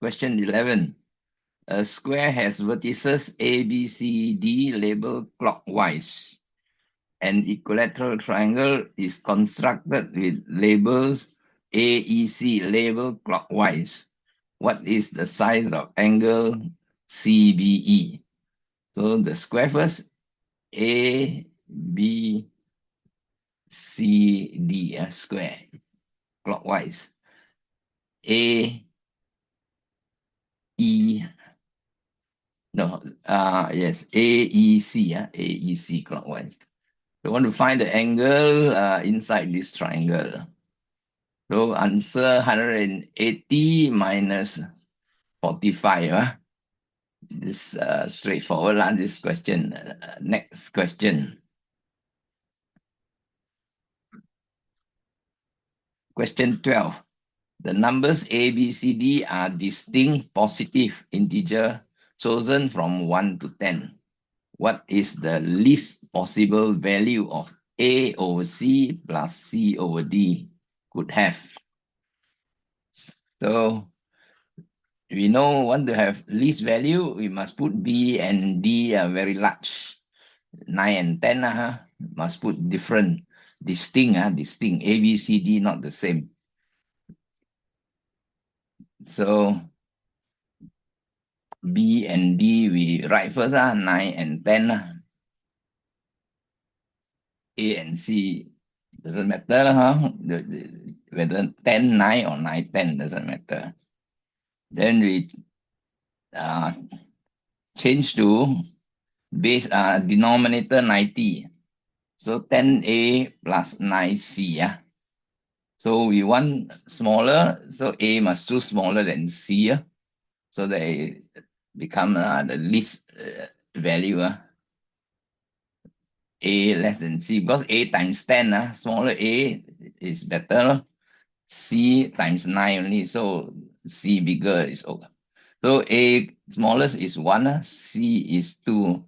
Question 11. A square has vertices A, B, C, D labeled clockwise. An equilateral triangle is constructed with labels A, E, C labeled clockwise. What is the size of angle CBE? So the square first, A, B, C, D, square, clockwise. A, E, no, yes, AEC, AEC clockwise. We want to find the angle inside this triangle. So answer 180 minus 45. This straightforward this question. Next question. Question 12. The numbers A, B, C, D are distinct positive integer chosen from 1 to 10. What is the least possible value of A over C plus C over D could have? So we know want to have least value, we must put B and D are very large. 9 and 10 must put different, distinct, distinct. A, B, C, D not the same. So B and D we write first, 9 and 10. A and C doesn't matter, whether 10, 9 or 9, 10 doesn't matter. Then we change to base denominator 90. So 10A plus 9C. So we want smaller, so A must choose smaller than C. So they become the least value. A less than C, because A times 10, smaller A is better. C times 9 only, so C bigger is okay. So A smallest is 1, C is 2.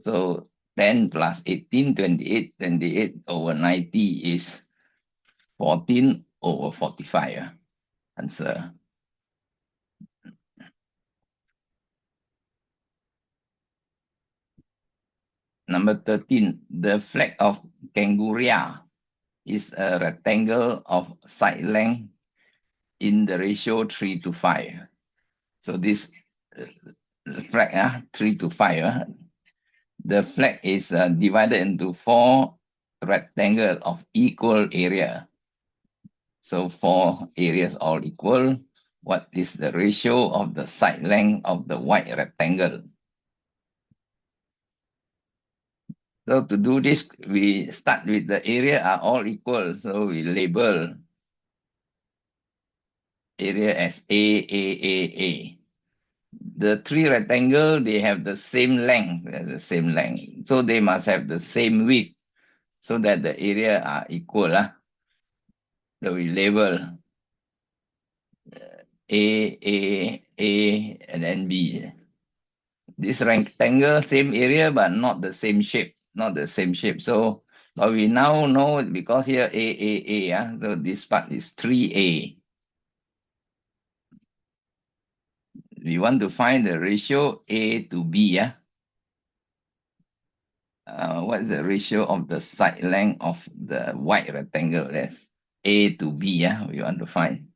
So 10 plus 18, 28, 28 over 90 is 14 over 45. Answer. Number 13, the flag of Kangaroo is a rectangle of side length in the ratio 3 to 5. So this flag, 3 to 5, the flag is divided into 4 rectangles of equal area. So 4 areas all equal. What is the ratio of the side length of the white rectangle? So to do this, we start with the area are all equal. So we label area as A. The 3 rectangles, they have the same length. So they must have the same width so that the area are equal. So we label A, and then B. This rectangle, same area, but not the same shape. So but we now know because here A. So this part is 3A. We want to find the ratio A to B. What is the ratio of the side length of the white rectangle? That's A to B. We want to find.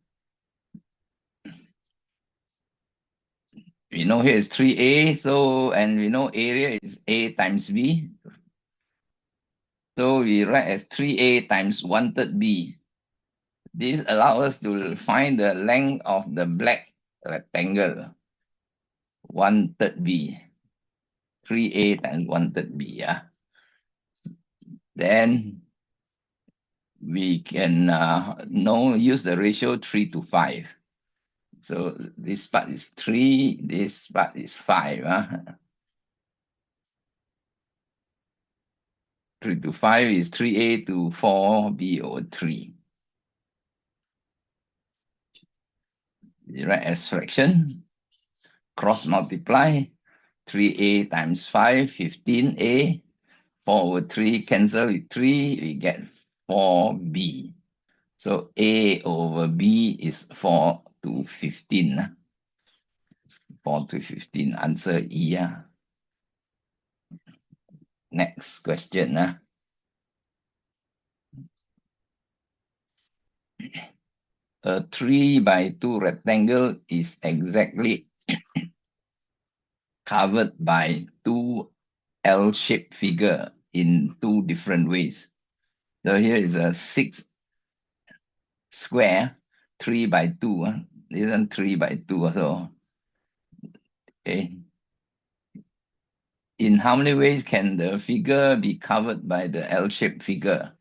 We know here is 3A, and we know area is A times B. So we write as 3A times 1/3 B. This allows us to find the length of the black rectangle. 1/3 B. 3A times 1/3 B. Then we can use the ratio 3 to 5. So this part is 3, this part is 5. 3 to 5 is 3A to 4B over 3. You write as fraction, cross multiply, 3A times 5, 15A, 4 over 3, cancel with 3, we get 4B. So A over B is 4 to 15. 4 to 15. Answer E. Next question. A 3 by 2 rectangle is exactly covered by two L-shaped figure in two different ways. So here is a 6 square, 3 by 2. This is 3 by 2. So, okay. In how many ways can the figure be covered by the L-shaped figure?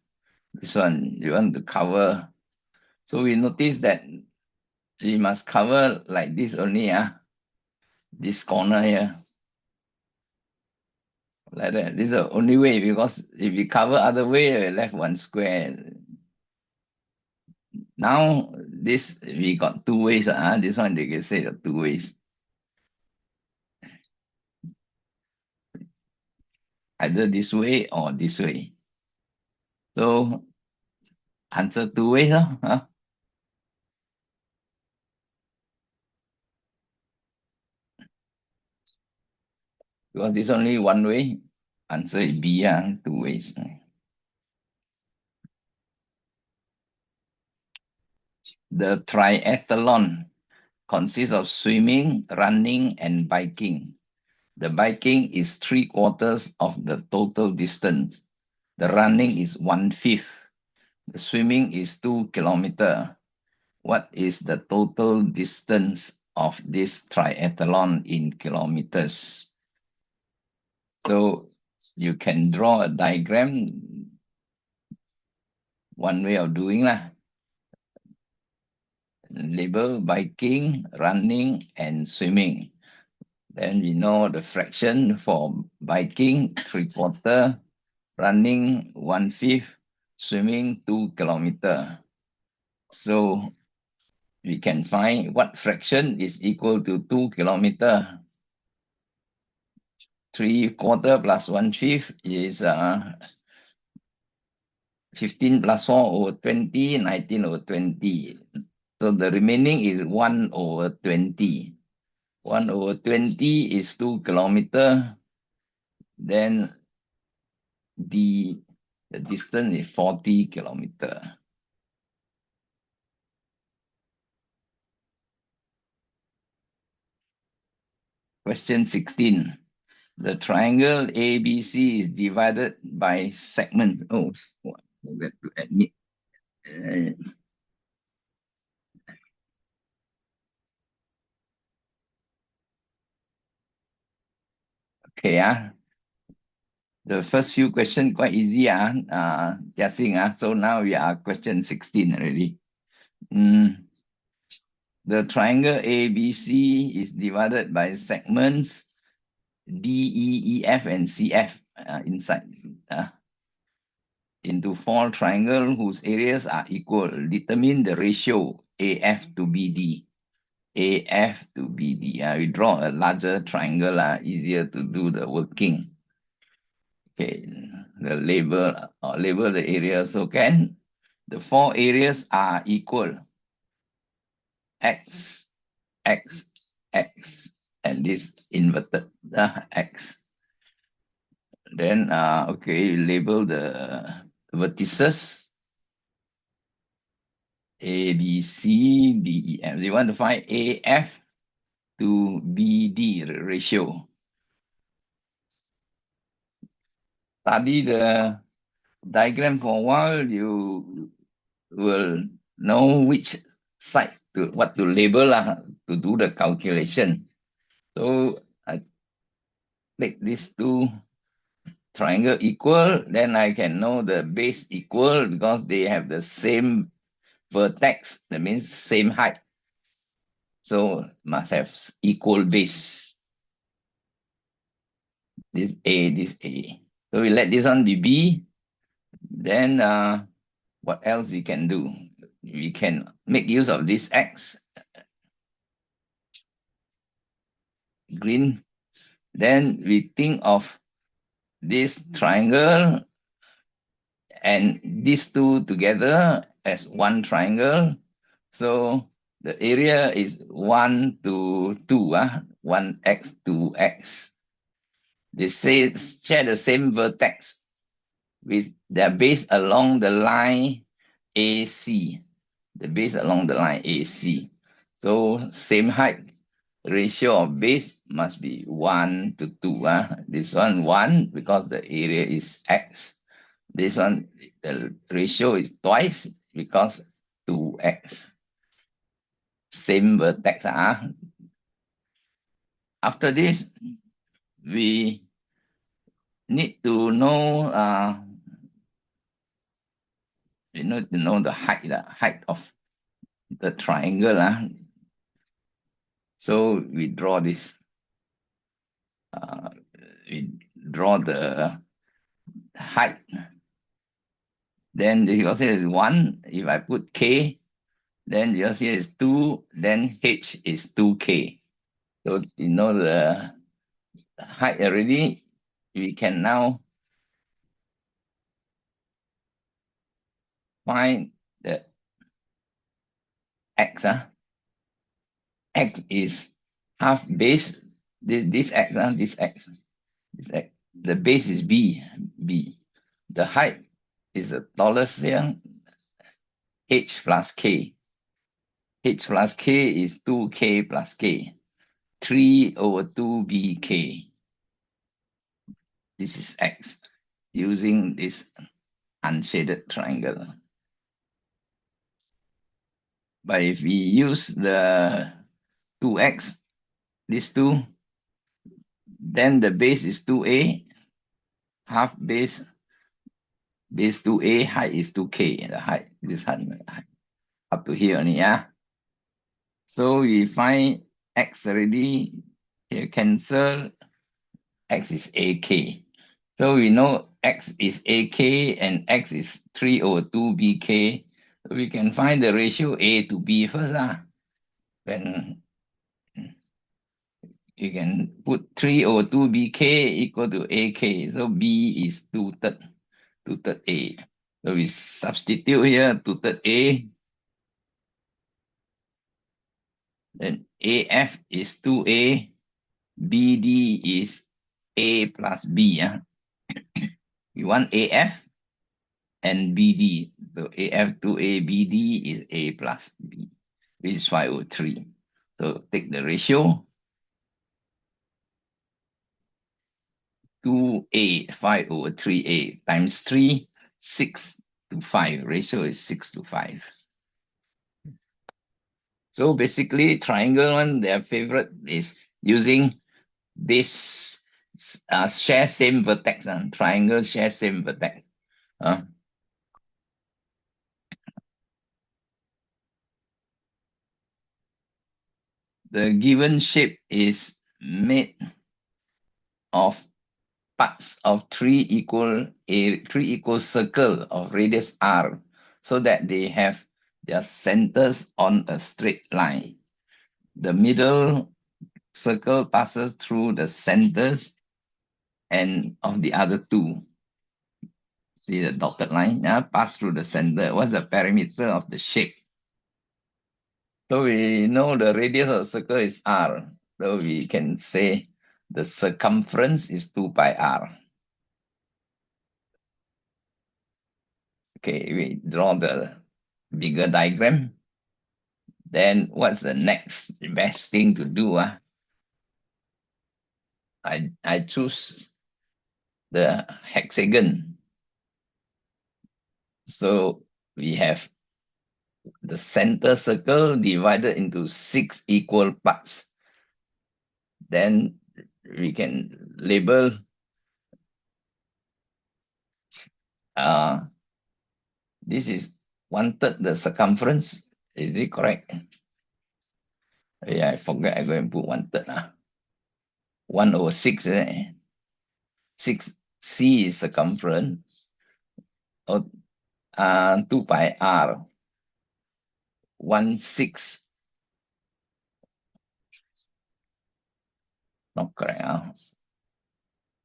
This one, you want to cover. So we notice that we must cover like this only. This corner here. Like that. This is the only way, because if you cover other way, you left one square. Now, this, we got two ways. This one, they can say the two ways. Either this way or this way. So, answer two ways. Because this only one way. Answer is B, two ways. The triathlon consists of swimming, running, and biking. The biking is 3/4 of the total distance. The running is 1/5. The swimming is 2 kilometers. What is the total distance of this triathlon in kilometers? So you can draw a diagram. One way of doing lah. Label biking, running, and swimming. Then we know the fraction for biking, 3/4, running, 1/5, swimming, 2 kilometers. So we can find what fraction is equal to 2 kilometers. 3/4 plus 1/5 is 15 plus 4 over 20, 19 over 20. So the remaining is 1 over 20. 1 over 20 is 2 kilometers. Then the distance is 40 kilometers. Question 16. The triangle ABC is divided by segment. Oh, forgot to admit. Okay, the first few questions quite easy, guessing. So now we are question 16 already. The triangle ABC is divided by segments D, E, E, F, and CF inside into four triangles whose areas are equal. Determine the ratio AF to BD. AF to BD. We draw a larger triangle, easier to do the working. Okay, the label the area. So can the four areas are equal. X, X, X, and this inverted X. Then okay, label the vertices A, B, C, D, E, F. You want to find AF to BD ratio. Study the diagram for a while, you will know which side to what to label to do the calculation. So I take these two triangle equal, then I can know the base equal because they have the same vertex, that means same height. So must have equal base. This A, this A. So we let this one be B. Then what else we can do? We can make use of this X, green. Then we think of this triangle and these two together as one triangle. So the area is 1 to 2, 1x, 2x. They share the same vertex with their base along the line AC. The base along the line AC. So same height. Ratio of base must be 1 to 2. This one 1 because the area is x. This one, the ratio is twice because 2x. Same vertex. After this, we need to know the height of the triangle. So we draw this. We draw the height. Then you see is 1. If I put k, then you see is 2. Then h is 2k. So you know the height already. We can now find the x. X is half base. This x, this x. The base is b. The height is the tallest here. H plus k. H plus k is 2k plus k. 3 over 2bk. This is x using this unshaded triangle. But if we use the 2x, these two, then the base is 2a, half base 2a, height is 2k. The height, this height up to here only, So we find x already. Here cancel, x is ak. So we know x is ak and x is 3 over 2bk. So we can find the ratio a to b first. Then you can put 3 over 2bk equal to ak. So b is 2/3 a. So we substitute here 2/3 a. Then af is 2a. bd is a plus b. We want af and bd. So af 2a bd is a plus b, which is 5 over 3. So take the ratio. 2a, 5 over 3a times 3, 6 to 5. Ratio is 6 to 5. So basically, triangle one, their favorite is using this share same vertex. Triangle share same vertex. The given shape is made of parts of three equal circle of radius r, so that they have their centers on a straight line. The middle circle passes through the centers and of the other two. See the dotted line, pass through the center. What's the perimeter of the shape? So we know the radius of the circle is r. So we can say the circumference is 2 pi r. Okay, we draw the bigger diagram. Then what's the next best thing to do? I choose the hexagon. So we have the center circle divided into 6 equal parts. Then we can label this is 1/3 the circumference. Is it correct? Yeah, I forgot. I go and put 1/3. 1 over 6. 6 c is circumference. 2 pi r. 1/6. Not correct.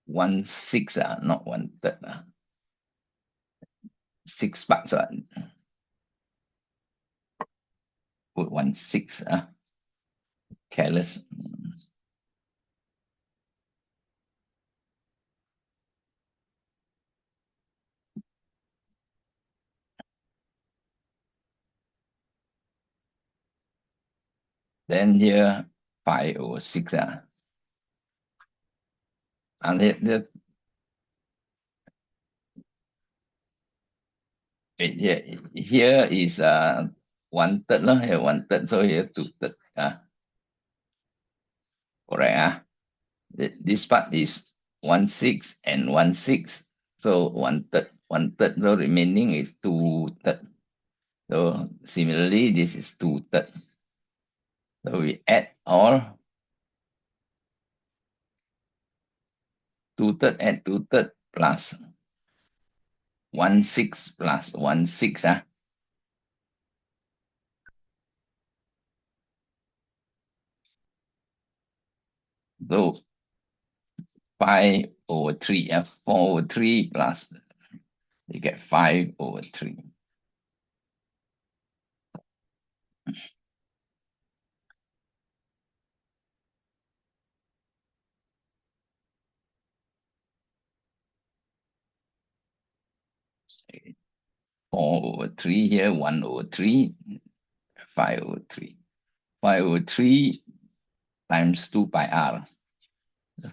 1/6, not 1/3. 6 parts. Put 1 6. Careless. Then here 5 over 6. And here is 1/3 lah. Here 1/3. So here 2/3. Correct. This part is 1/6 and 1/6. So 1/3. 1/3. So remaining is 2/3. So similarly, this is 2/3. So we add all 2/3 and 2/3 plus 1/6 plus 1/6. So 5 over 3. 4 over 3 plus you get 5 over 3. Okay. 4 over 3 here, 1 over 3, 5 over 3. 5 over 3 times 2 pi r.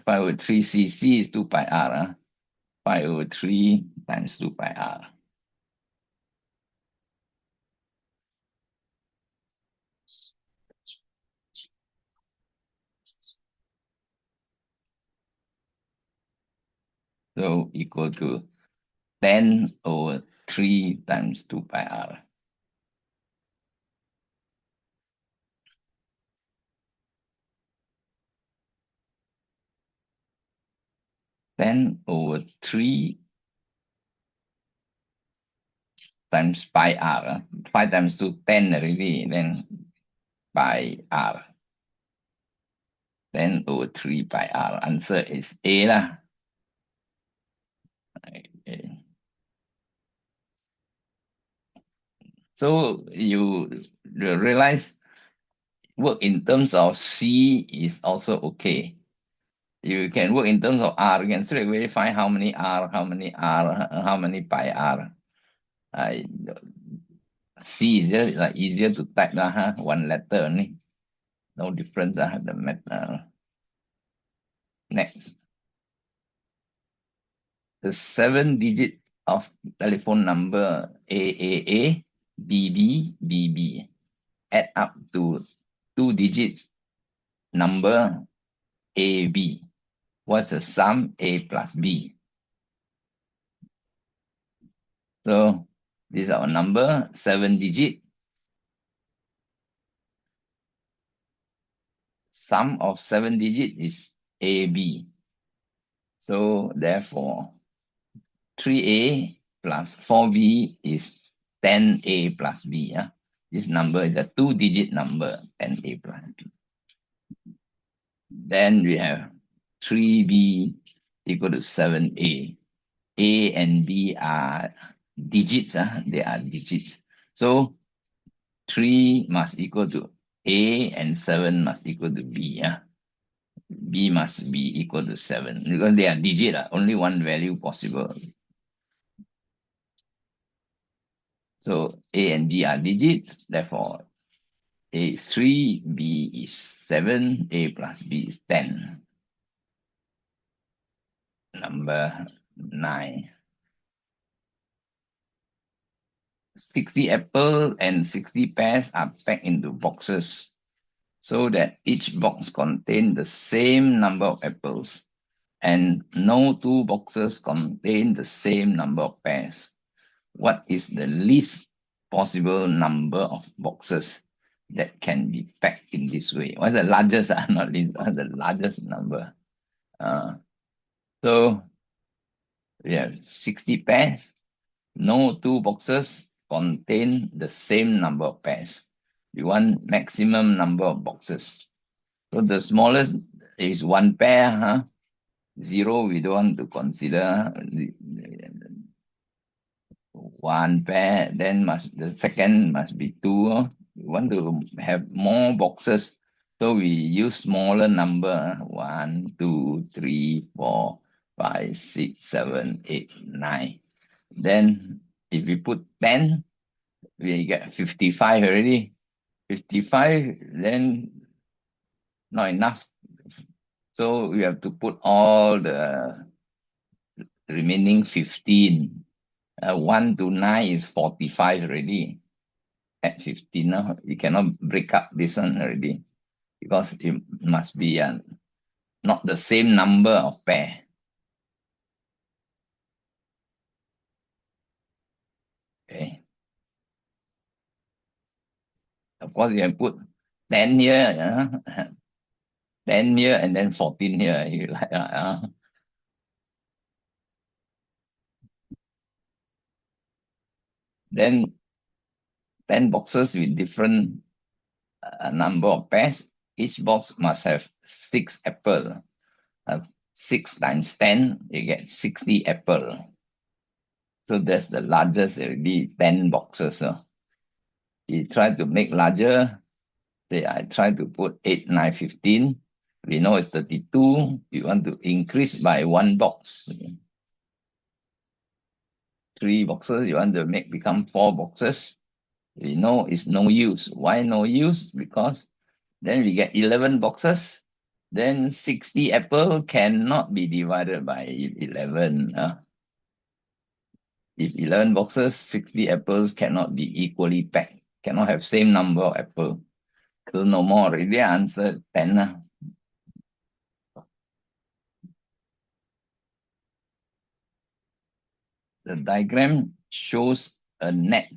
5 over 3 cc is 2 pi r. 5 over 3 times 2 pi r. So equal to 10 over 3 times 2 pi r. Ten over 3 times pi r. 5 times 2, 10 already. Then pi r. 10 over 3 pi r. Answer is A lah. Okay. So you realize work in terms of C is also okay. You can work in terms of R. You can straight away find how many R, how many pi R. C is just like easier to type lah, one letter only. No difference. Next, the 7-digit of telephone number AAA, BB, BB add up to 2 digits number AB. What's the sum A plus B? So this is our number, 7-digit. Sum of 7-digit is AB. So therefore, 3A plus 4B is 10A plus B. This number is a 2-digit number, 10A plus B. Then we have 3B equal to 7A. A and B are digits. They are digits. So 3 must equal to A and 7 must equal to B. B must be equal to 7 because they are digit. Only one value possible. So A and B are digits. Therefore, A is 3, B is 7, A plus B is 10. Number 9. 60 apples and 60 pears are packed into boxes so that each box contains the same number of apples and no 2 boxes contain the same number of pears. What is the least possible number of boxes that can be packed in this way? What's the largest? Not least, what's the largest number? So we have 60 pairs. No 2 boxes contain the same number of pairs. We want maximum number of boxes. So the smallest is 1 pair. 0, we don't want to consider. one pair, then the second must be two. We want to have more boxes, so we use smaller number. 1, 2, 3, 4, 5, 6, 7, 8, 9. Then if we put 10, we get 55 already. 55, then not enough. So we have to put all the remaining 15. 1 to 9 is 45 already. At 15 now, you cannot break up this one already because it must be not the same number of pair. Okay. Of course, you can put 10 here, 10 here, and then 14 here. You like, then 10 boxes with different number of pairs. Each box must have 6 apples. 6 times 10, you get 60 apple. So that's the largest already, 10 boxes. You try to make larger. Say I try to put 8, 9, 15. We know it's 32. You want to increase by 1 box. 3 boxes, you want to make become 4 boxes. We know it's no use. Why no use? Because then we get 11 boxes. Then 60 apple cannot be divided by 11. If 11 boxes, 60 apples cannot be equally packed. Cannot have same number of apple. So no more already. Answer 10. The diagram shows a net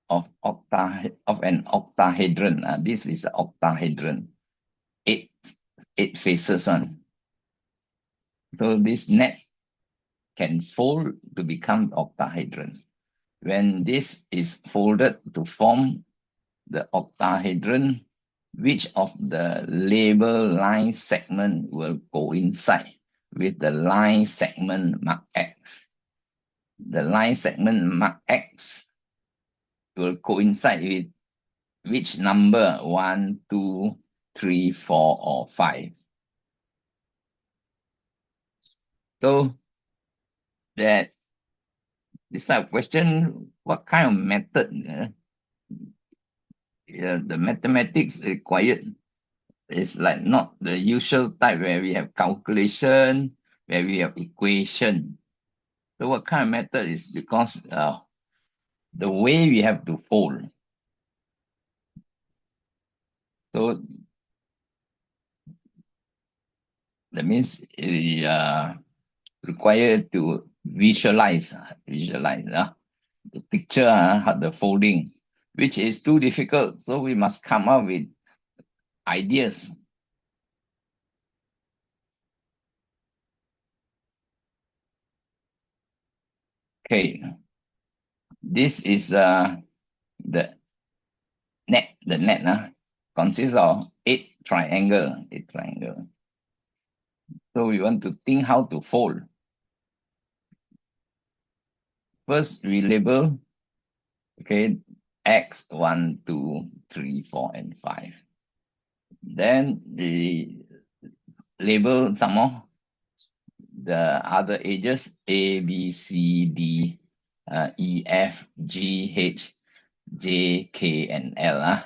of an octahedron. This is an octahedron. Eight faces on. So this net can fold to become octahedron. When this is folded to form the octahedron, which of the label line segment will coincide with the line segment marked X? The line segment marked X will coincide with which number? 1, 2, 3, 4, or 5. So that this type of question, what kind of method the mathematics required is like not the usual type where we have calculation, where we have equation. So what kind of method is because the way we have to fold. So that means we required to visualize the picture, the folding, which is too difficult. So we must come up with ideas. Okay, this is the net. The net consists of 8 triangle. So we want to think how to fold. First, we label, okay, X 1, 2, 3, 4, and 5. Then we label some more the other edges A, B, C, D, E, F, G, H, J, K, and L.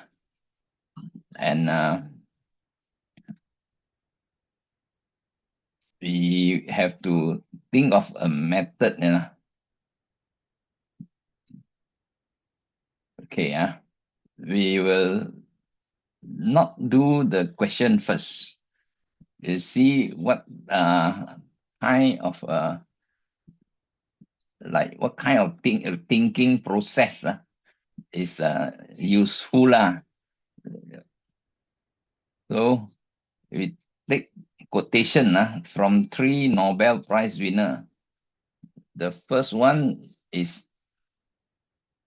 And we have to think of a method. Okay, we will not do the question first. You see what kind of what kind of thinking process is useful. So we take quotation from 3 Nobel Prize winner. The first one is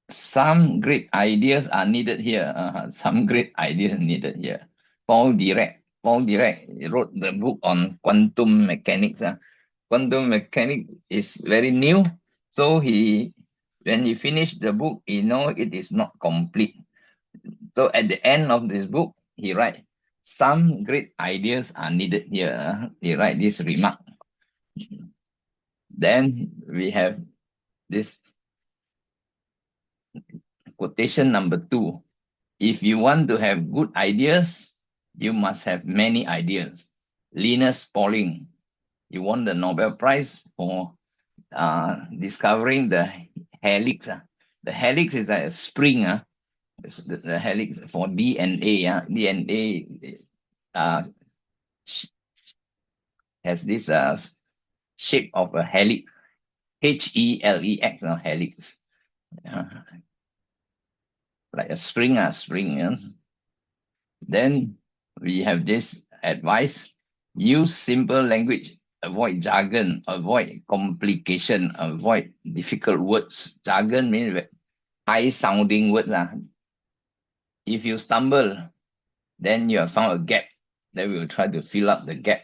some great ideas are needed here. Some great ideas needed here. Paul Dirac wrote the book on quantum mechanics. Quantum mechanics is very new, so he When you finish the book, you know it is not complete. So at the end of this book, he write, some great ideas are needed here. He write this remark. Then we have this quotation number 2. If you want to have good ideas, you must have many ideas. Linus Pauling, he won the Nobel Prize for discovering the helix. The helix is like a spring. The helix for DNA. DNA has this shape of a helix. HELEX, helix. Like a spring. Then we have this advice: use simple language, avoid jargon, avoid complication, avoid difficult words. Jargon means high sounding words. If you stumble, then you have found a gap. Then we will try to fill up the gap.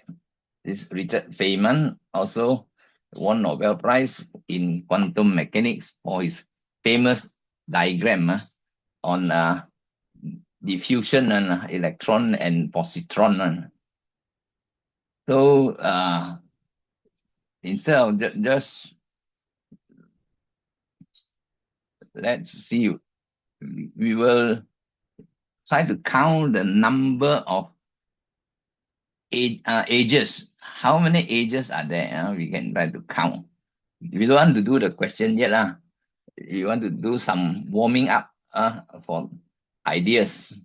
This Richard Feynman also won Nobel Prize in quantum mechanics for his famous diagram on diffusion and electron and positron. So instead of just let's see, we will try to count the number of ages. How many ages are there? We can try to count. We don't want to do the question yet. We want to do some warming up for ideas.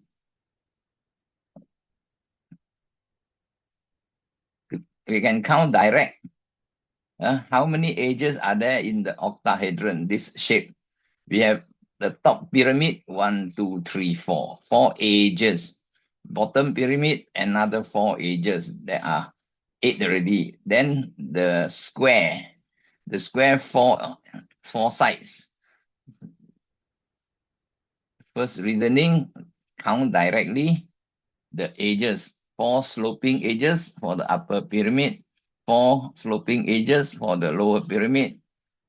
We can count direct. How many ages are there in the octahedron, this shape? We have the top pyramid, 1, 2, 3, 4. 4 ages. Bottom pyramid, another 4 ages. There are 8 already. Then the square. The square, 4 sides. First reasoning, count directly the edges. 4 sloping edges for the upper pyramid. 4 sloping edges for the lower pyramid.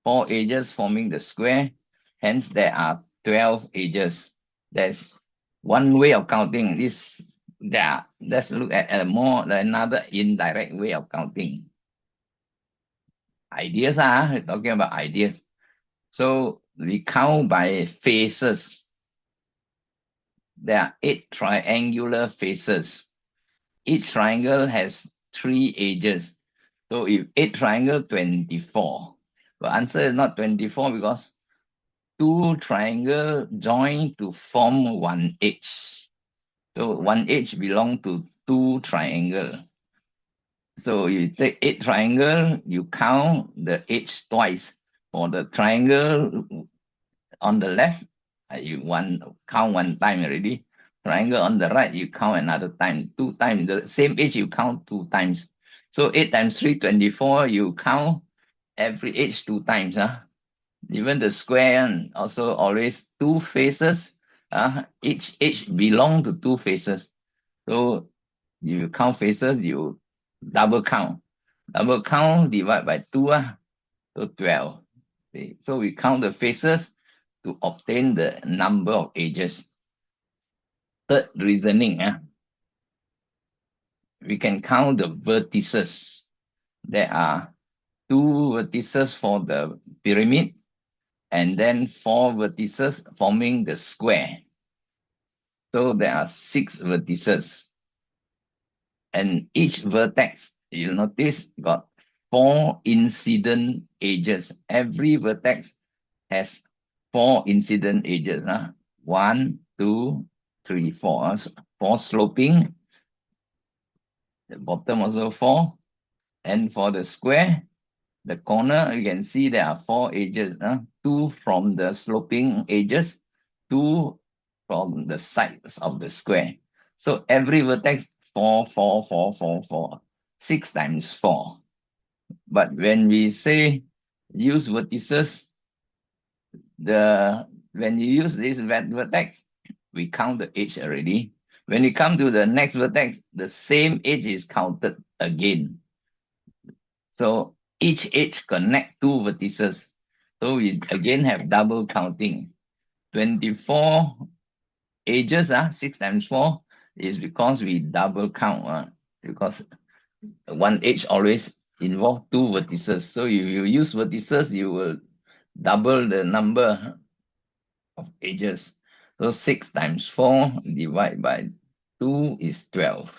4 edges forming the square. Hence, there are 12 edges. There's one way of counting this. Let's look at another indirect way of counting. Ideas, we're talking about ideas. So we count by faces. There are 8 triangular faces. Each triangle has 3 edges. So if 8 triangle, 24. The answer is not 24 because 2 triangle join to form 1 edge. So 1 edge belong to 2 triangle. So you take 8 triangle, you count the edge twice. For the triangle on the left, you count 1 time already. Triangle on the right, you count another time. 2 times. The same edge, you count 2 times. So 8 times 3, 24, you count every edge 2 times. Even the square also always 2 faces. Each edge belong to 2 faces. So you count faces, you double count. Double count divide by 2, so 12. Okay. So we count the faces to obtain the number of edges. Third reasoning, we can count the vertices. There are 2 vertices for the pyramid and then 4 vertices forming the square. So there are 6 vertices. And each vertex, you'll notice, got 4 incident edges. Every vertex has 4 incident edges. 1, 2, 3, 4. 4 sloping. The bottom also 4. And for the square, the corner, you can see there are 4 edges. 2 from the sloping edges, 2 from the sides of the square. So every vertex 4, 4, 4, 4, 4. 6 times 4. But when we say use vertices, when you use this vertex, we count the edge already. When you come to the next vertex, the same edge is counted again. So each edge connect 2 vertices. So we again have double counting. 24 ages, 6 times 4 is because we double count. Because one age always involve two vertices. So if you use vertices, you will double the number of ages. So 6 times 4 divided by 2 is 12.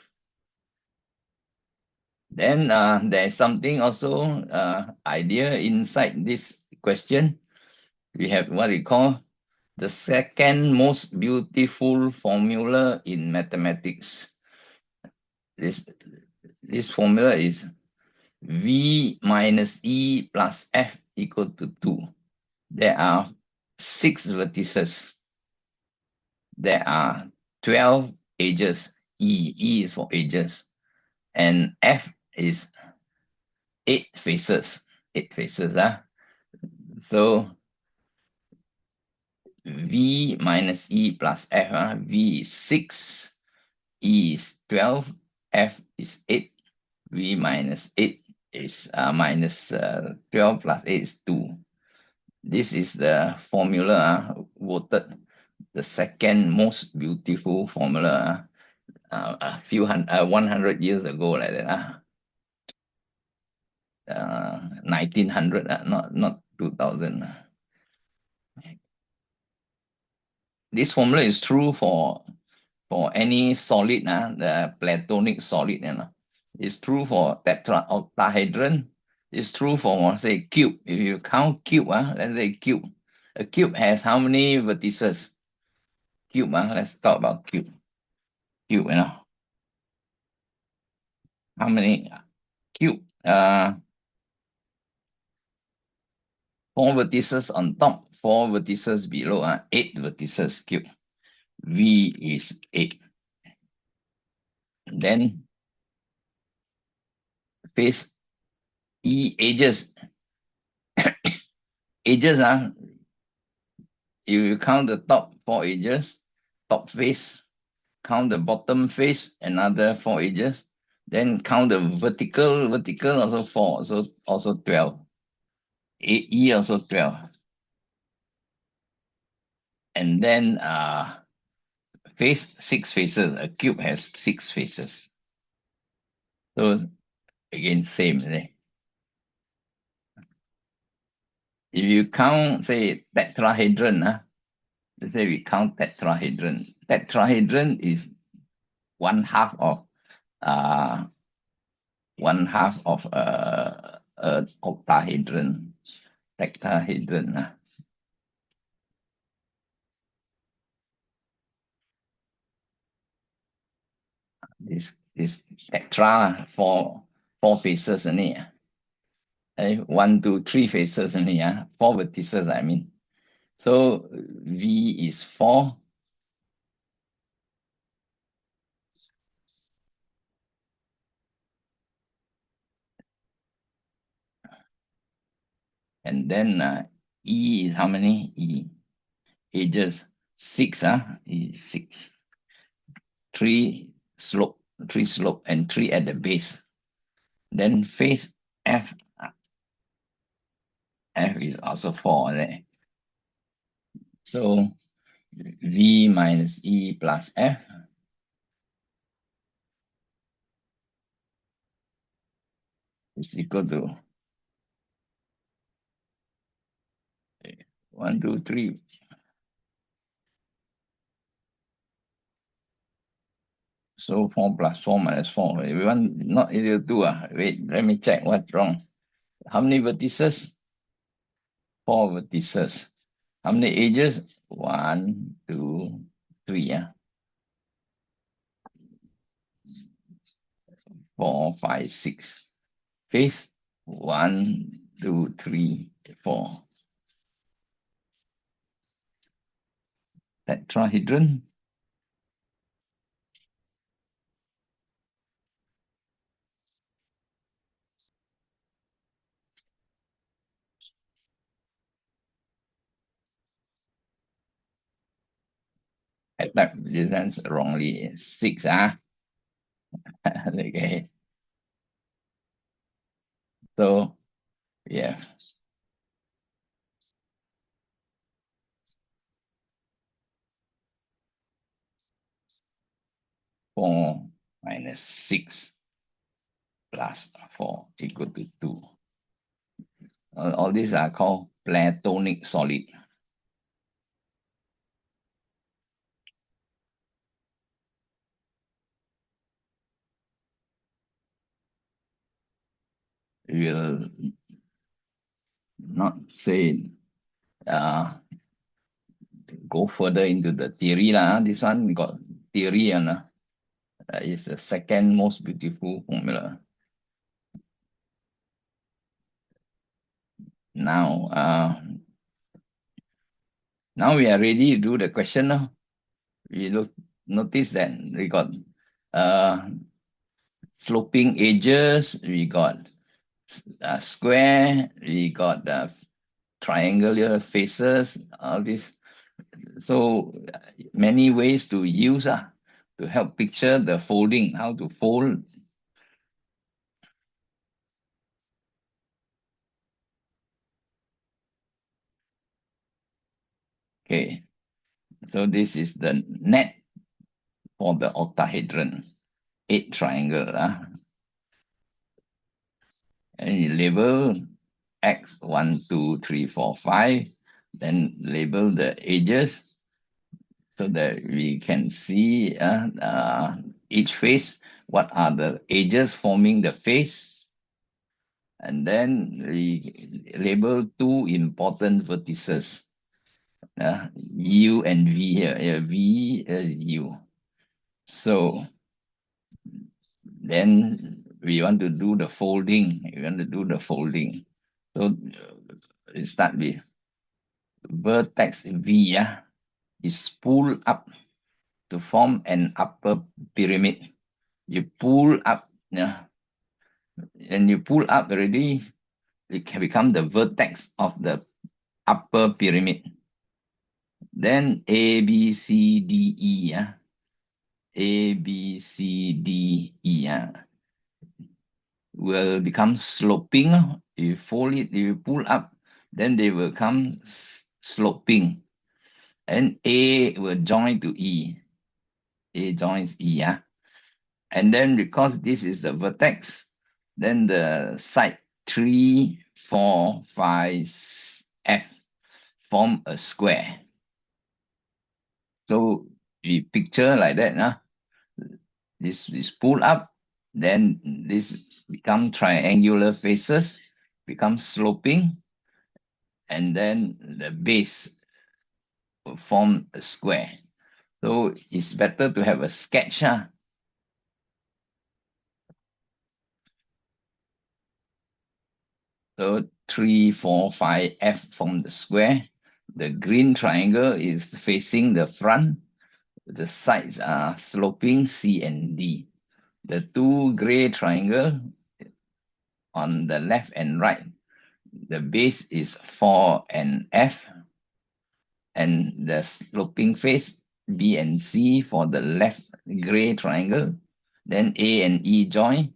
Then there's something also idea inside this question. We have what we call the second most beautiful formula in mathematics. This, this formula is V minus E plus F equal to 2. There are 6 vertices. There are 12 edges. E is for edges. And F is 8 faces. 8 faces. So V minus E plus F. V is 6. E is 12. F is 8. V minus 8 is minus 12 plus 8 is 2. This is the formula voted the second most beautiful formula a few 100 years ago, like that. 1900, not 2000. This formula is true for any solid, the platonic solid. It's true for octahedron. It's true for, say, cube. If you count cube, let's say cube. A cube has how many vertices? Cube, let's talk about cube. Cube, how many? Cube. 4 vertices on top, 4 vertices below, 8 vertices cube. V is 8. Then face E edges. Edges, if you count the top 4 edges, top face, count the bottom face, another 4 edges, then count the vertical also 4, so also 12. E also 12. And then face 6 faces. A cube has 6 faces. So again, same. If you count, say, tetrahedron, let's say we count tetrahedron. Tetrahedron is one half of uh, octahedron. Tetrahedron. This tetra, four faces only. 1, 2, 3 faces only. 4 vertices, I mean. So V is 4. And then E is how many? E edges 6. Is 6. 3 slope, and 3 at the base. Then face F. F is also 4 there. So V minus E plus F is equal to 1, 2, 3. So 4 plus 4 minus 4. We want not equal to wait, let me check what's wrong. How many vertices? 4 vertices. How many edges? 1, 2, 3. 4, 5, 6. Face 1, 2, 3, 4. Tetrahedron. I typed this wrongly. 6. Okay. So yeah. 4 minus 6 plus 4 equal to 2. All these are called platonic solid. We will not say go further into the theory lah. This one got theory and is the second most beautiful formula. Now, now we are ready to do the question now. We notice that we got sloping edges, we got square, we got triangular faces, all this. So many ways to use to help picture the folding, how to fold. Okay, so this is the net for the octahedron, 8 triangle. And you label X 1, 2, 3, 4, 5, then label the edges so that we can see each face, what are the edges forming the face. And then we label 2 important vertices, U and V here, V, U. So then we want to do the folding. So we start with vertex V is pulled up to form an upper pyramid. You pull up, and you pull up already, it can become the vertex of the upper pyramid. Then A, B, C, D, E, A, B, C, D, E will become sloping. You fold it, you pull up, then they will come sloping. And A will join to E. A joins E, and then because this is the vertex, then the side 3, 4, 5, F form a square. So we picture like that. This is pull up, then this become triangular faces, become sloping, and then the base will form a square. So it's better to have a sketch. So 3, 4, 5, F form the square. The green triangle is facing the front. The sides are sloping C and D. The 2 gray triangle on the left and right, the base is 4 and F, and the sloping face B and C for the left gray triangle. Then A and E join,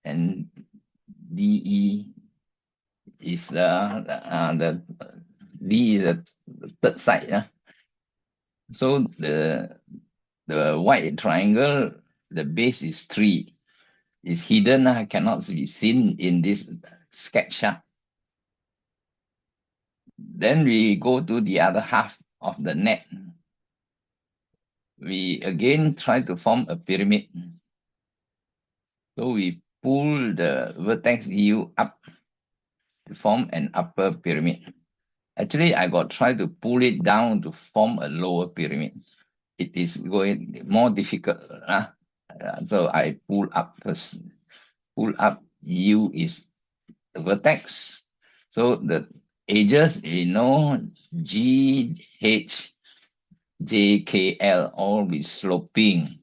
and DE is the D is the third side. So the white triangle, the base is 3. It's hidden, cannot be seen in this sketch. Then we go to the other half of the net. We again try to form a pyramid. So we pull the vertex U up to form an upper pyramid. Actually, I got try to pull it down to form a lower pyramid. It is going more difficult. So I pull up first. Pull up, U is the vertex. So the edges, G, H, J, K, L all be sloping,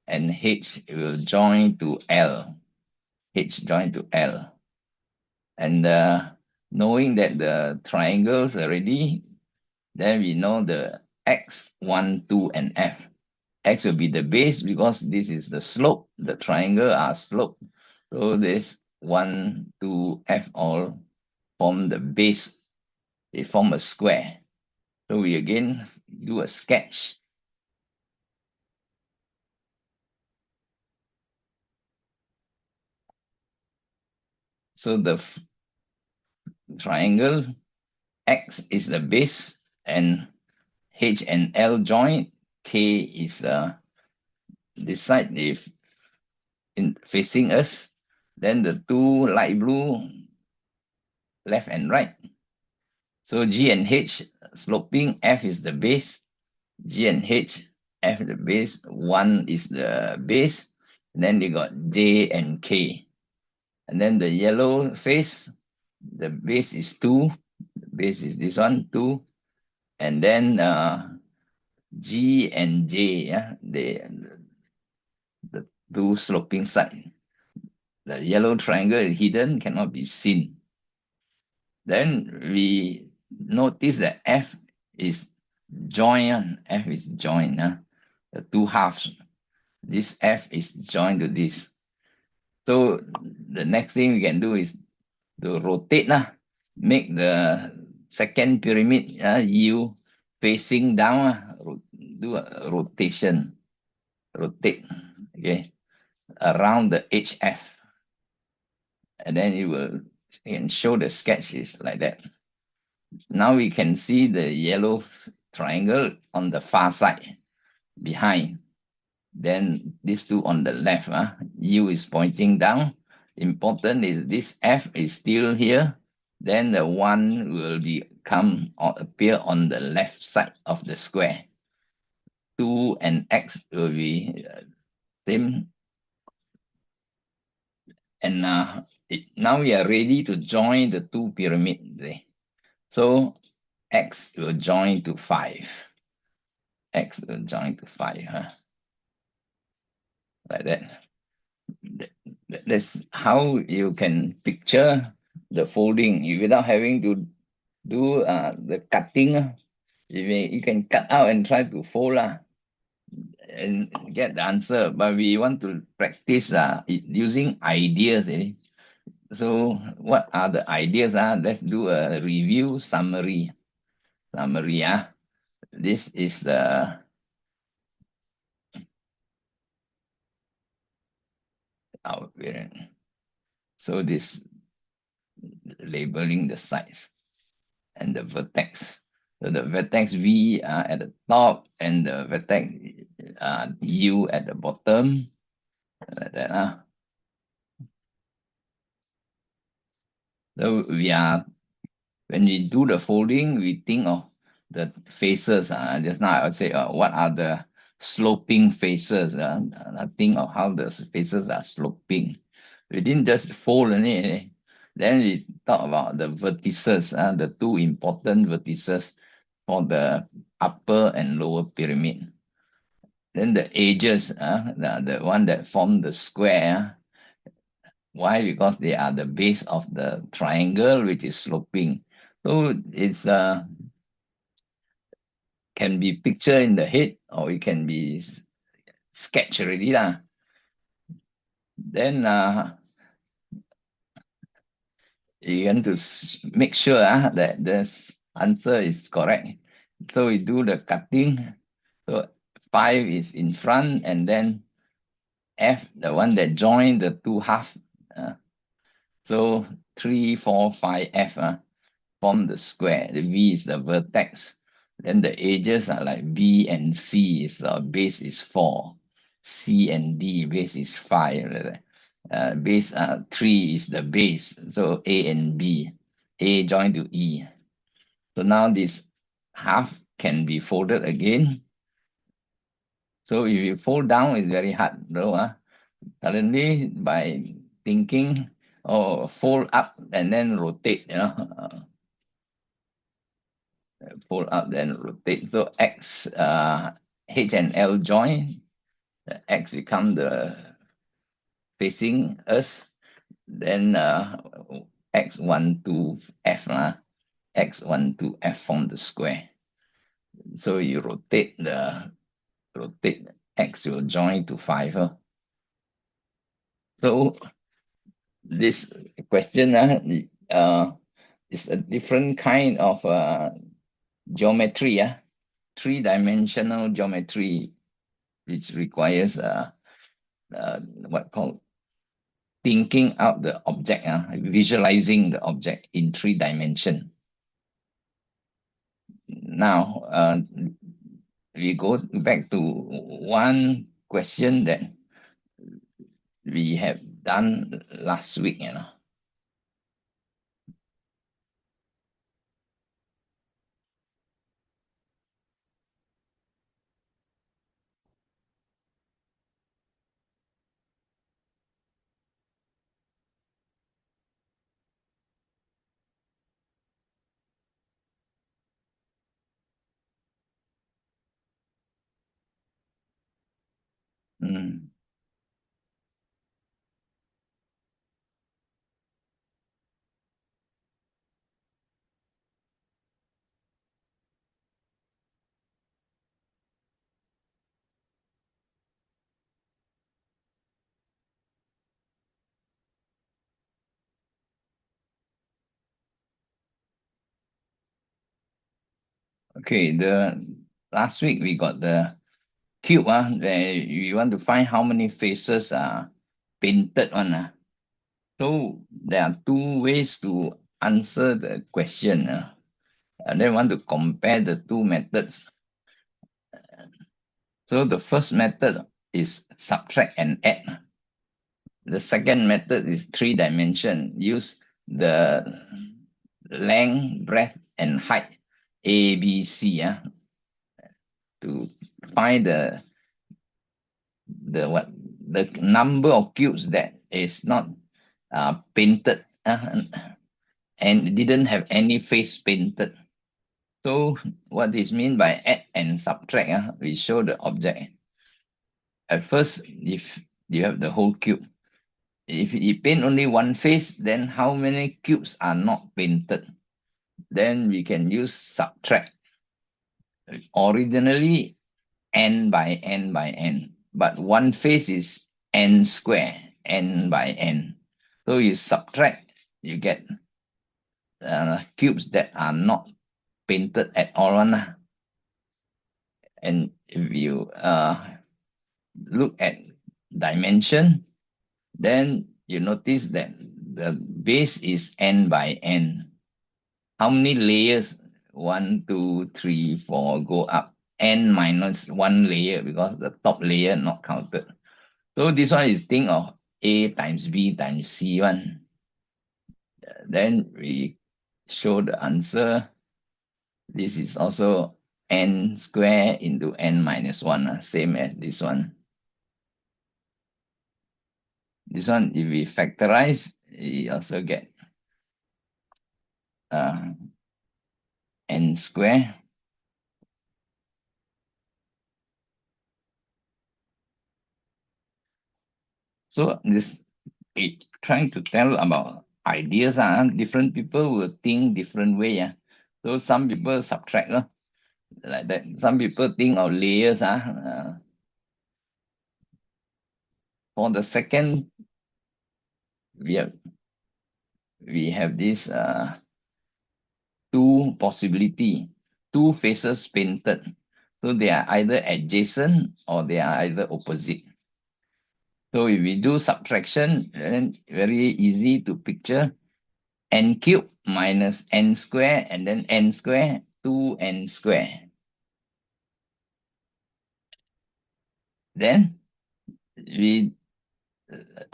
and H will join to L. H join to L. And knowing that the triangles already, then we know the X, 1, 2, and F. X will be the base because this is the slope. The triangle are sloped. So this 1, 2, F all form the base. They form a square. So we again do a sketch. So the triangle X is the base and H and L join. K is this side if facing us. Then the two light blue left and right. So G and H sloping, F is the base, G and H, F the base, 1 is the base. And then they got J and K. And then the yellow face, the base is 2, the base is this one, 2. And then G and J, yeah, the two sloping side. The yellow triangle is hidden, cannot be seen. Then we notice that F is joined. F is joined. The two halves. This F is joined to this. So the next thing we can do is to rotate. Make the second pyramid U facing down. Do a rotation. Rotate. Okay. Around the HF. And then you can show the sketch is like that. Now we can see the yellow triangle on the far side behind. Then these two on the left, U is pointing down. Important is this F is still here. Then the 1 will become or appear on the left side of the square. 2 and X will be same. And now we are ready to join the two pyramids. So X will join to 5. X will join to 5. Like that. That's how you can picture the folding without having to do the cutting. You can cut out and try to fold and get the answer. But we want to practice using ideas. So what are the ideas? Let's do a review summary. This is our parent. So this labeling the sides and the vertex. So the vertex V at the top and the vertex U at the bottom. Like that. So when we do the folding, we think of the faces. Just now I would say, what are the sloping faces? Think of how the faces are sloping. We didn't just fold it. Then we talk about the vertices, the two important vertices for the upper and lower pyramid. Then the edges, the one that form the square. Why? Because they are the base of the triangle, which is sloping. So it's can be picture in the head, or it can be sketch already lah. Then you want to make sure that this answer is correct. So we do the cutting. So 5 is in front, and then F, the one that join the two half. So 3, 4, 5 F form the square. The V is the vertex. Then the edges are like B and C. Base is 4. C and D, base is 5. Base 3 is the base. So A and B. A join to E. So now this half can be folded again. So if you fold down, it's very hard though. Suddenly, by thinking, fold up and then rotate, fold up then rotate. So X, H and L join. The X become the facing us. Then X1 to F, X1 to F form the square. So you rotate X will join to 5. So this question is a different kind of geometry, 3-dimensional geometry, which requires what called thinking out the object, visualizing the object in 3 dimension. Now, we go back to one question that we have done last week, Mm. Okay, the last week we got the cube, where you want to find how many faces are painted on. So there are two ways to answer the question. And then want to compare the two methods. So the first method is subtract and add. The second method is 3 dimension. Use the length, breadth, and height, A, B, C, to find the number of cubes that is not painted, and didn't have any face painted. So what is mean by add and subtract? We show the object. At first, if you have the whole cube, if you paint only one face, then how many cubes are not painted? Then we can use subtract. Originally, n by n by n, but one face is n square, n by n. So you subtract, you get cubes that are not painted at all. And if you look at dimension, then you notice that the base is n by n. How many layers? 1, 2, 3, 4 go up. N minus 1 layer, because the top layer not counted. So this one is think of A times B times C one. Then we show the answer. This is also n square into n minus 1, same as this one. This one, if we factorize, we also get n square. So this it trying to tell about ideas. Different people will think different way. So some people subtract like that. Some people think of layers. For the second, we have this two possibility, two faces painted. So they are either adjacent or they are either opposite. So if we do subtraction, then very easy to picture n cube minus n square, and then n square, 2n square. Then we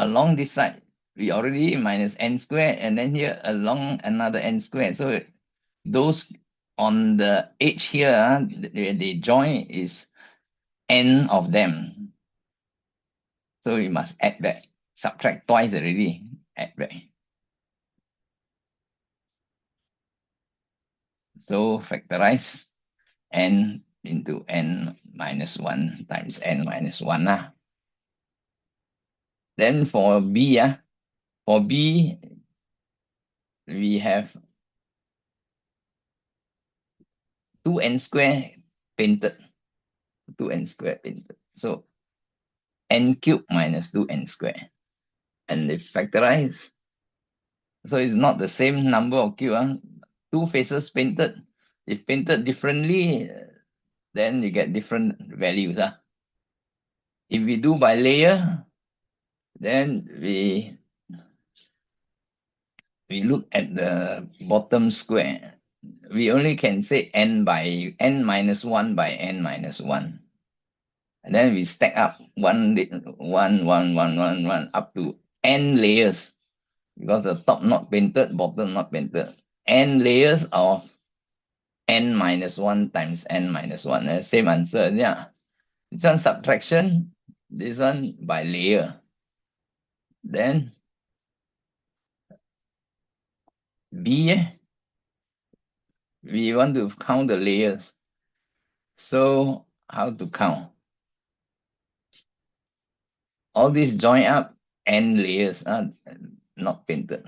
along this side, we already minus n square, and then here along another n square. So those on the edge here, they join is n of them. So we must add back, subtract twice already, add back. So factorize n into n minus 1 times n minus 1. Then for B, we have 2n square painted. 2n square painted. So n cube minus 2n square. And if factorize, so it's not the same number of cube. Two faces painted. If painted differently, then you get different values. If we do by layer, then we we look at the bottom square, we only can say n by n minus 1 by n minus 1. And then we stack up one up to n layers, because the top not painted, bottom not painted. N layers of n minus 1 times n minus 1. Same answer. Yeah. This one subtraction, this one by layer. Then B, we want to count the layers. So how to count? All these join up, n layers are not painted.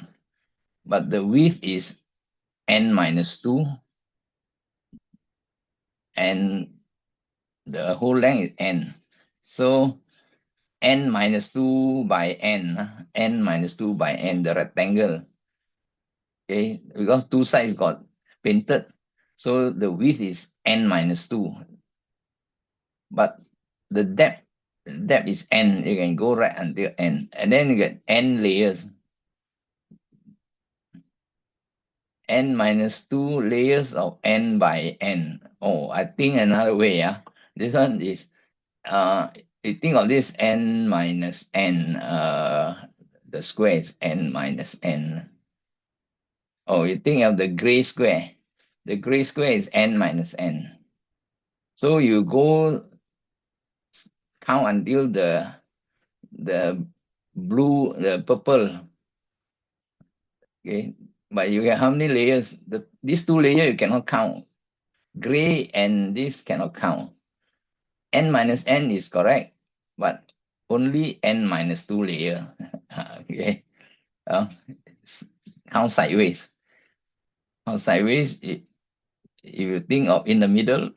But the width is n minus 2, and the whole length is n. So n minus 2 by n minus 2 by n, the rectangle. Okay, because two sides got painted, so the width is n minus 2. But the depth is n. You can go right until n, and then you get n layers. N minus 2 layers of n by n. Oh, I think another way. This one is, you think of this n minus n. The square is n minus n. Oh, you think of the gray square. The gray square is n minus n. So you go count until the blue, the purple. Okay, but you get how many layers? These two layers you cannot count. Gray and this cannot count. N minus n is correct, but only n minus 2 layer. Okay, count sideways. Count sideways, if you think of in the middle,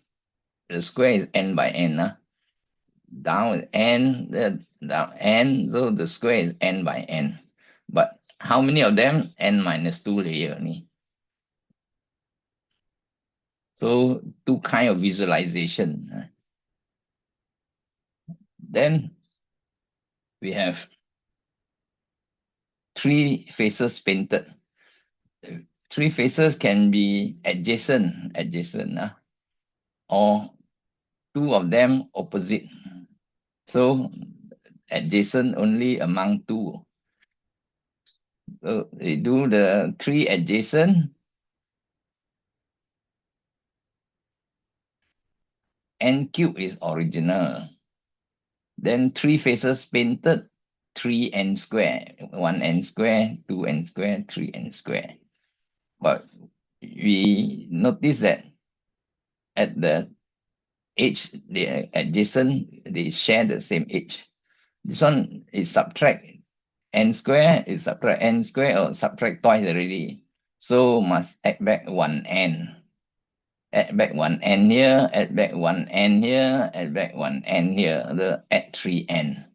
the square is n by n. Down n, down n, so the square is n by n. But how many of them? N minus 2 layer only. So two kind of visualization. Then we have three faces painted. Three faces can be adjacent, or two of them opposite. So adjacent only among two. So we do the three adjacent. N cube is original. Then three faces painted, 3n square, 1n square, 2n square, 3n square. But we notice that at the edge, the adjacent, they share the same edge. This one is subtract n square, is subtract n square, or subtract twice already. So must add back 1n. Add back 1n here, add back 1n here, add back 1n here, the add 3n.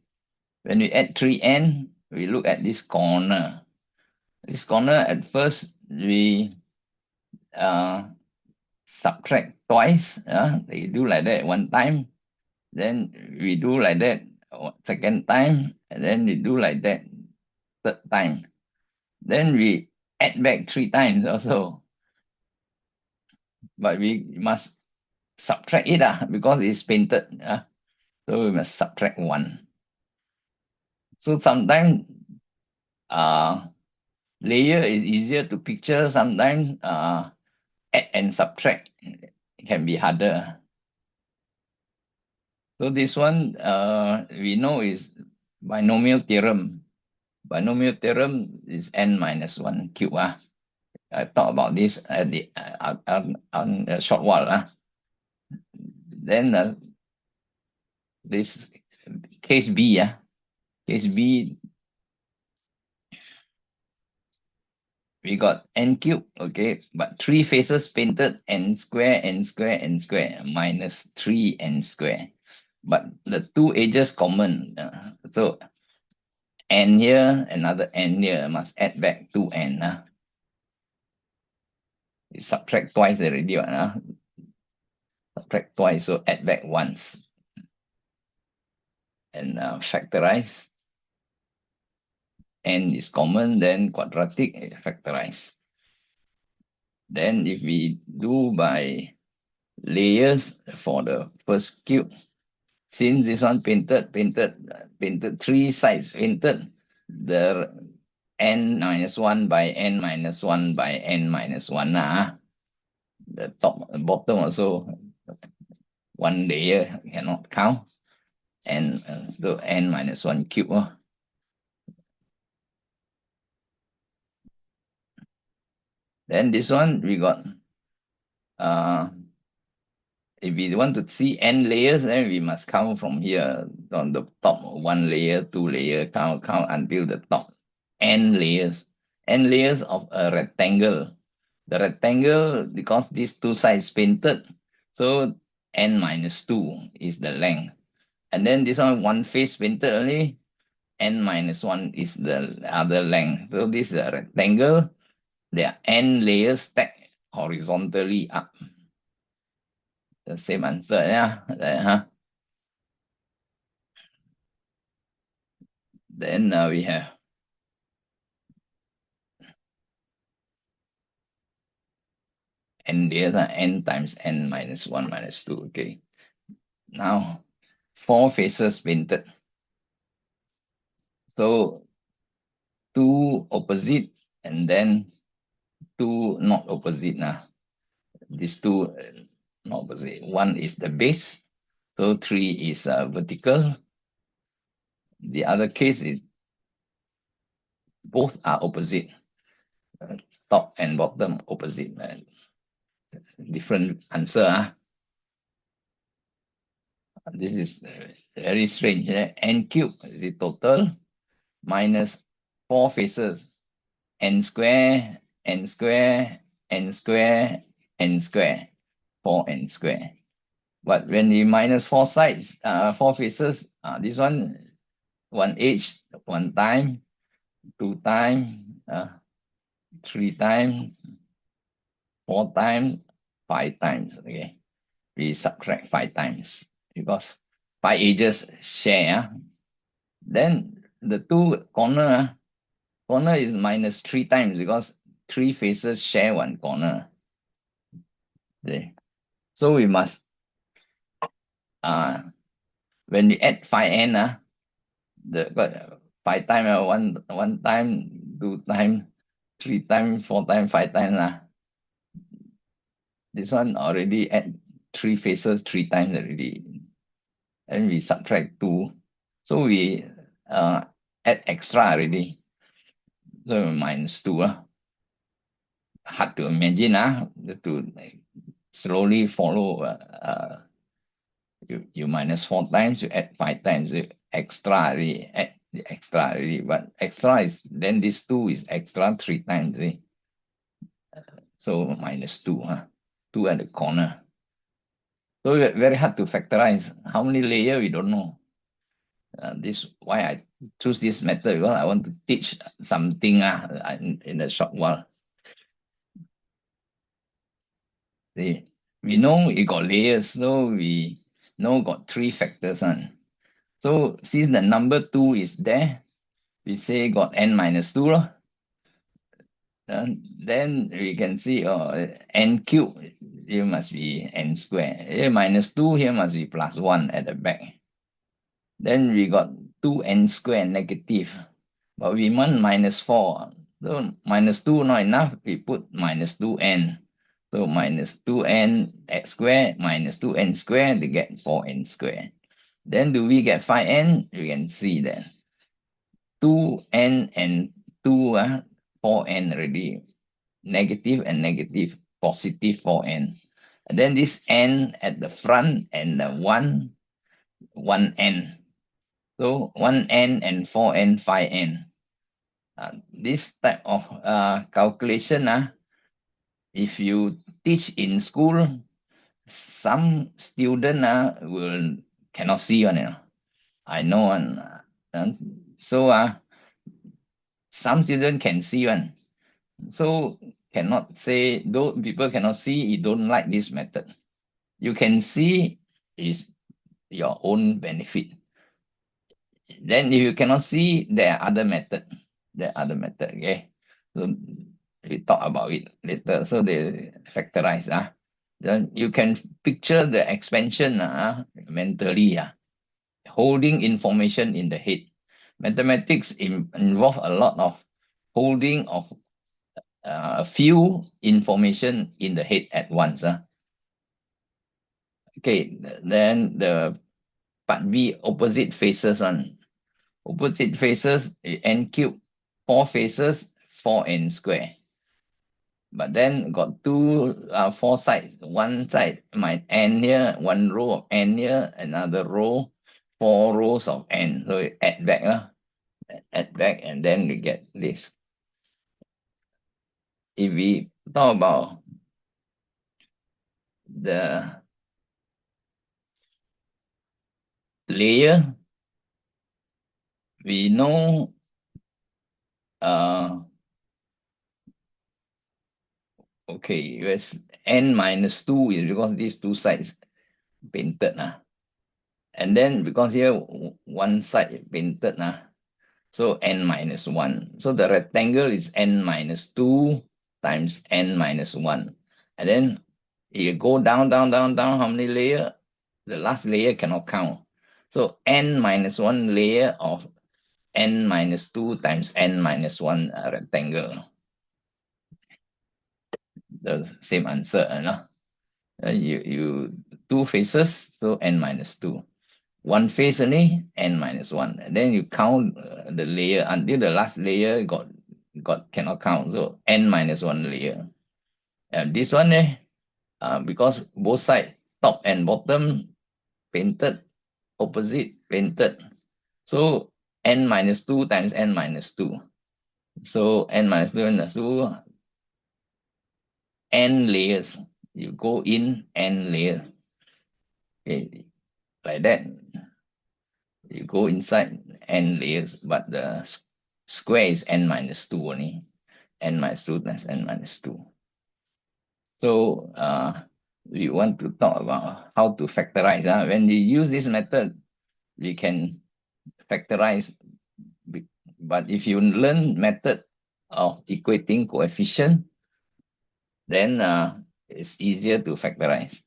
When we add 3n, we look at this corner. This corner, at first, we subtract twice. They do like that one time. Then we do like that second time. And then we do like that third time. Then we add back 3 times also. But we must subtract it because it's painted. So we must subtract 1. So sometimes layer is easier to picture. Sometimes add and subtract can be harder. So this one we know is binomial theorem. Binomial theorem is n minus 1 cube. I talk about this at the on a short while. Then this case B. Case B, we got n cube, okay, but three faces painted, n square, n square, n square, minus 3n square. But the two edges common. So n here, another n here, must add back 2n. You subtract twice already. Subtract twice, so add back once. And factorize. n is common, then quadratic factorize. Then if we do by layers for the first cube, since this one painted three sides painted, the n minus 1 by n minus 1 by n minus 1 the top bottom also one layer cannot count, and so n minus 1 cube. Then this one we got if we want to see n layers, then we must count from here on the top, one layer, two layer, count until the top. N layers of a rectangle. The rectangle, because these two sides painted, so n minus 2 is the length. And then this one face painted only, n minus 1 is the other length. So this is a rectangle. There are n layers stacked horizontally up. The same answer, yeah. Then we have n layers, n times n minus 1 minus 2. Okay. Now, four faces painted. So, two opposite and then two not opposite. These two not opposite. One is the base. So, three is vertical. The other case is both are opposite. Top and bottom opposite. Different answer. This is very strange. N cube is the total minus four faces. N square, n square, n square, n square, 4n square. But when we minus four sides, four faces, this one edge, one time, two times, three times, four times, five times. Okay, we subtract five times because five edges share. Then the two corner is minus three times because three faces share one corner. Okay. So we must when we add 5n, the 5 times, one time, two times, three times, four times, five times. This one already add three faces three times already. And we subtract two. So we add extra already. So minus two. Hard to imagine to slowly follow. You minus four times, you add five times, you extra already, add the extra already. But extra is, then this two is extra three times. So minus two, two at the corner. So very hard to factorize. How many layer, we don't know. This why I choose this method, because I want to teach something in a short while. See, we know it got layers, so we know got three factors. So since the number 2 is there, we say got n minus 2. Then we can see n cube, here must be n square. Here minus 2, here must be plus 1 at the back. Then we got 2n square negative, but we want minus 4. So minus 2 not enough, we put minus 2n. So minus 2n x square minus 2n square to get 4n square. Then do we get 5n? We can see that 2n and 2, 4n already. Negative and negative, positive 4n. And then this n at the front and the 1n. So 1n and 4n, 5n. This type of calculation, if you teach in school, some student will cannot see one. I know one. So some students can see one. So cannot say, though people cannot see, you don't like this method. You can see is your own benefit. Then if you cannot see, there are other methods. the other method. Okay, so we talk about it later. So they factorize. Then you can picture the expansion mentally. Holding information in the head. Mathematics involve a lot of holding of a few information in the head at once. Okay, then the part B, opposite faces on. Opposite faces, n cube, four faces, 4n square. But then got four sides. One side might n here, one row of n here, another row, four rows of n. So you add back, and then we get this. If we talk about the layer, we know okay, whereas n minus 2 is because these two sides painted. And then because here one side painted, so n minus 1. So the rectangle is n minus 2 times n minus 1. And then you go down, down, down, down, how many layer? The last layer cannot count. So n minus 1 layer of n minus 2 times n minus 1 rectangle. The same answer. You two faces, so n minus 2. One face only, n minus 1. And then you count the layer until the last layer got cannot count. So n minus 1 layer. This one, because both sides, top and bottom, painted, opposite, painted. So n minus 2 times n minus 2. So n minus 2 minus 2, n layers. You go in n layers. Okay, like that. You go inside n layers, but the square is n minus 2 only. N minus 2 times n minus 2. So we want to talk about how to factorize. When you use this method, we can factorize. But if you learn method of equating coefficient, then it's easier to factorize.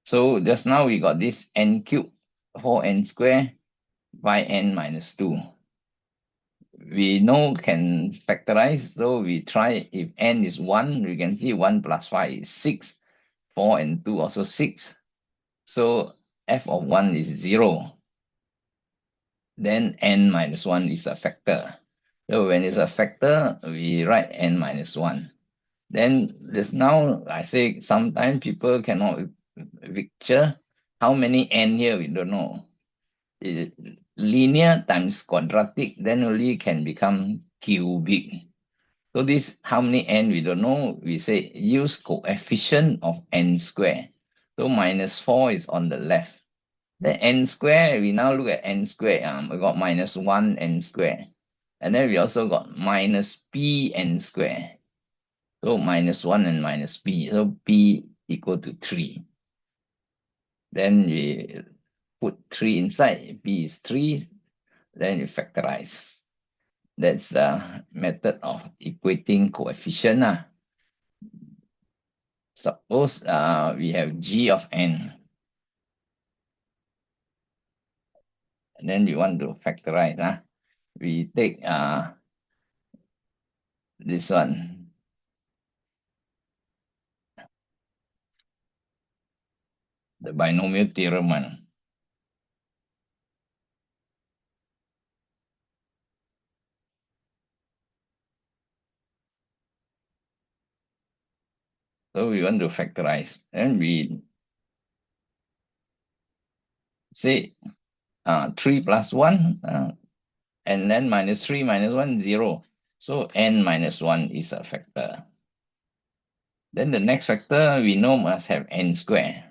So just now we got this n cube, 4n square by n minus 2. We know can factorize, so we try. If n is 1, we can see 1 plus 5 is 6. 4 and 2 also 6. So f of 1 is 0. Then n minus 1 is a factor. So when it's a factor, we write n minus 1. Then just now I say sometimes people cannot picture how many n here, we don't know. Linear times quadratic, then only can become cubic. So this how many n we don't know. We say use coefficient of n square. So minus 4 is on the left. The n square, we now look at n square. We got minus 1 n square. And then we also got minus p n square. So minus 1 and minus p. So p equal to 3. Then we put 3 inside. P is 3. Then you factorize. That's a method of equating coefficient. Suppose we have g of n. And then we want to factorize. We take this one. The binomial theorem one. So we want to factorize. And we say 3 plus 1, and then minus 3 minus 1, 0. So n minus 1 is a factor. Then the next factor we know must have n square.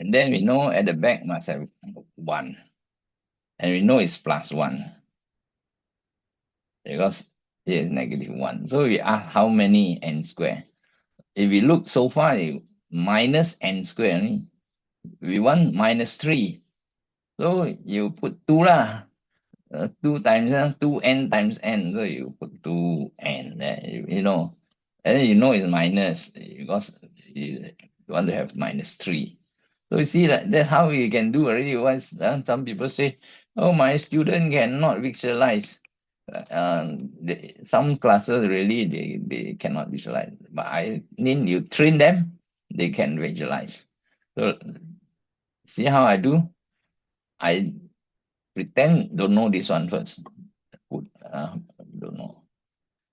And then we know at the back must have 1. And we know it's plus 1. Because here is negative 1. So we ask how many n square. If we look so far, minus n square only. We want minus 3. So you put 2 lah. 2 times 2n times n. So you put 2n. And then you know it's minus because you want to have minus 3. So you see that's how you can do already. Once some people say, "Oh, my student cannot visualize." Some classes really they cannot visualize, but I mean you train them, they can visualize. So see how I do? I pretend don't know this one first. Put don't know.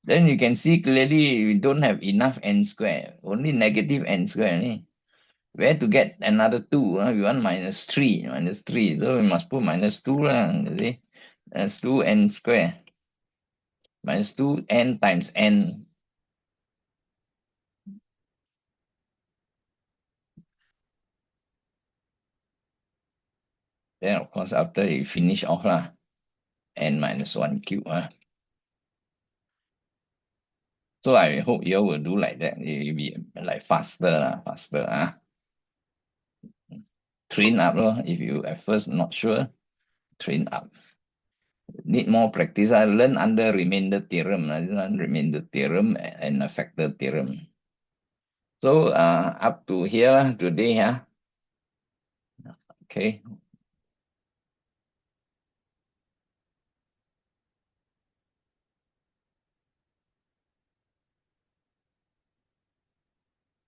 Then you can see clearly we don't have enough n square, only negative n square. Where to get another 2? We want minus 3, minus 3. So we must put minus 2. You see? That's 2n square. Minus 2n times n. Then, of course, after you finish off, n minus 1 cube. So I hope you all will do like that. It will be like faster, faster. Train up. If you at first not sure, train up. Need more practice. I learn under remainder theorem. Remainder theorem and a factor theorem. So up to here today. Okay.